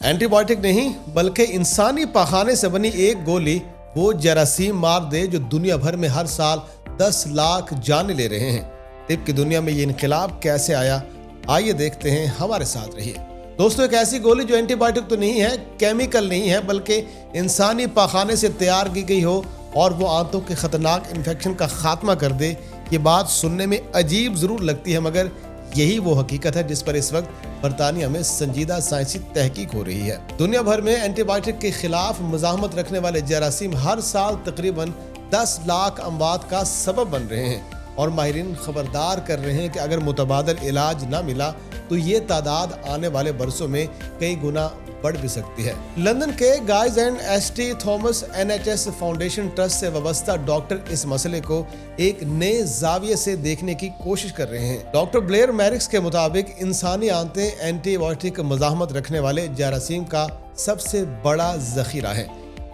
Anti biotic नहीं बल्कि इंसानी पाखाने से बनी एक गोली वो जरासीम मार दे जो दुनिया भर में हर साल 10 लाख जानें ले रहे हैं। तिब की दुनिया में ये इनकलाब कैसे आया, आइए देखते हैं, हमारे साथ रहिए। दोस्तों, एक ऐसी गोली जो एंटीबायोटिक तो नहीं है, केमिकल नहीं है, बल्कि इंसानी पाखाने से तैयार की गई हो और वो आंतों के खतरनाक इन्फेक्शन का खात्मा कर दे। ये बात सुनने में अजीब जरूर लगती है, मगर यही वो हकीकत है जिस पर इस वक्त बरतानिया में संजीदा साइंसी तहकीक हो रही है। दुनिया भर में एंटीबायोटिक के खिलाफ मज़ाहमत रखने वाले जरासीम हर साल तकरीबन 10 लाख अमवात का सबब बन रहे हैं और माहिरीन खबरदार कर रहे हैं कि अगर मुतबादल इलाज ना मिला तो ये तादाद आने वाले बरसों में कई गुना बढ़ भी सकती है। लंदन के guys and ST. Thomas NHS foundation trust से वाबस्ता डॉक्टर इस मसले को एक नए जाविये से देखने की कोशिश कर रहे हैं। डॉक्टर ब्लेयर मैरिक्स के मुताबिक इंसानी आंतें एंटीबायोटिक मज़ाहमत रखने वाले जरासीम का सबसे बड़ा जखीरा है।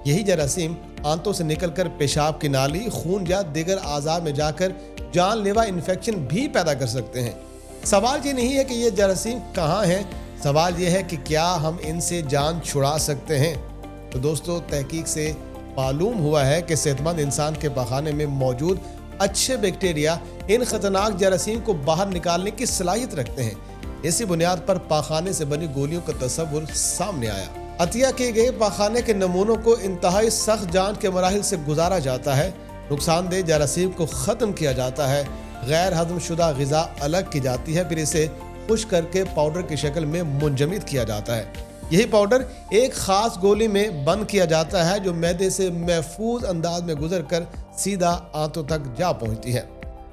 यही जरासीम आंतों से निकलकर पेशाब की नाली, खून या दीगर आज़ा में जाकर जानलेवा इन्फेक्शन भी पैदा कर सकते हैं। सवाल ये नहीं है कि ये जरासीम कहाँ हैं, सवाल ये है कि क्या हम इनसे जान छुड़ा सकते हैं। तो दोस्तों, तहकीक से मालूम हुआ है कि सेहतमंद इंसान के पाखाने में मौजूद अच्छे बैक्टीरिया इन खतरनाक जरासीम को बाहर निकालने की सलाहियत रखते हैं। इसी बुनियाद पर पाखाने से बनी गोलियों का तस्वुर सामने आया। अतिया किए गए पाखाने के नमूनों को इंतहाई सख्त जांच के मराहिल से गुजारा जाता है, नुकसानदेह जरासीम को ख़त्म किया जाता है, गैर हजम शुदा ग़िज़ा अलग की जाती है, फिर इसे खुश्क करके पाउडर की शक्ल में मुंजमद किया जाता है। यही पाउडर एक ख़ास गोली में बंद किया जाता है जो मैदे से महफूज अंदाज में गुजर कर सीधा आंतों तक जा पहुँचती है।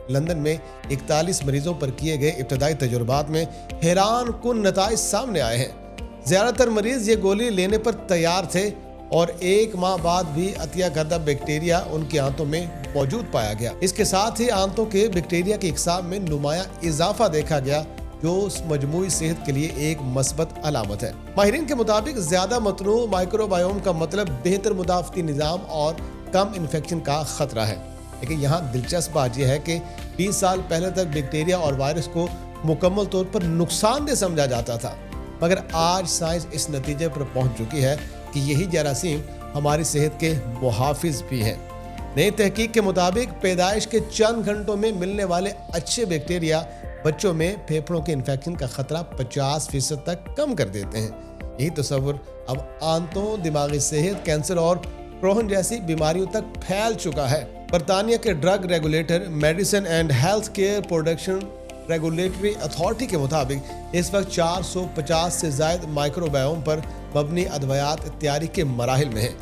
लंदन में 41 मरीजों पर किए गए इब्तदाई तजुर्बात में हैरान कुन नताइज सामने आए हैं। ज़्यादातर मरीज ये गोली लेने पर तैयार थे और 1 माह बाद भी अतिया करदा बैक्टीरिया उनकी आंतों में मौजूद पाया गया। इसके साथ ही आंतों के बैक्टीरिया की इकसाम में नुमाया इजाफा देखा गया जो मजमूई सेहत के लिए एक मस्बत अलामत है। माहिरीन के मुताबिक ज्यादा मतनू माइक्रोबायोम का मतलब बेहतर मुदाफ़ती निज़ाम और कम इन्फेक्शन का खतरा है। लेकिन यहाँ दिलचस्प बात यह है कि 20 साल पहले तक बैक्टीरिया और वायरस को मुकम्मल तौर पर नुकसानदेह समझा जाता था, मगर आज साइंस इस नतीजे पर पहुंच चुकी है कि यही जरासीम हमारी सेहत के मुहाफिज भी हैं। नई तहकीक के मुताबिक पैदाइश के चंद घंटों में मिलने वाले अच्छे बैक्टीरिया बच्चों में फेफड़ों के इन्फेक्शन का खतरा 50% तक कम कर देते हैं। यही तस्वुर अब आंतों, दिमागी सेहत, कैंसर और क्रोहन जैसी बीमारियों तक फैल चुका है। बरतानिया के drug regulator, medicine and health care production regulatory authority के मुताबिक इस वक्त 450 से ज़ायद माइक्रोबायोम पर मबनी अदवियात तैयारी के मराहिल में है।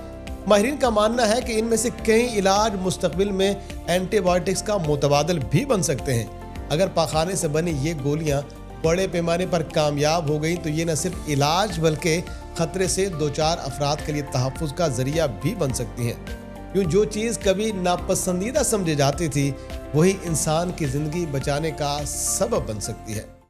माहिरीन का मानना है कि इनमें से कई इलाज मुस्तकबिल में एंटीबायोटिक्स का मुतबादल भी बन सकते हैं। अगर पाखाने से बनी ये गोलियां बड़े पैमाने पर कामयाब हो गई तो ये न सिर्फ इलाज बल्कि खतरे से 2-4 अफराद के लिए तहफ़्फ़ुज़ का जरिया भी बन सकती हैं। यूँ जो चीज़ कभी नापसंदीदा समझी जाती थी वही इंसान की ज़िंदगी बचाने का सबब बन सकती है।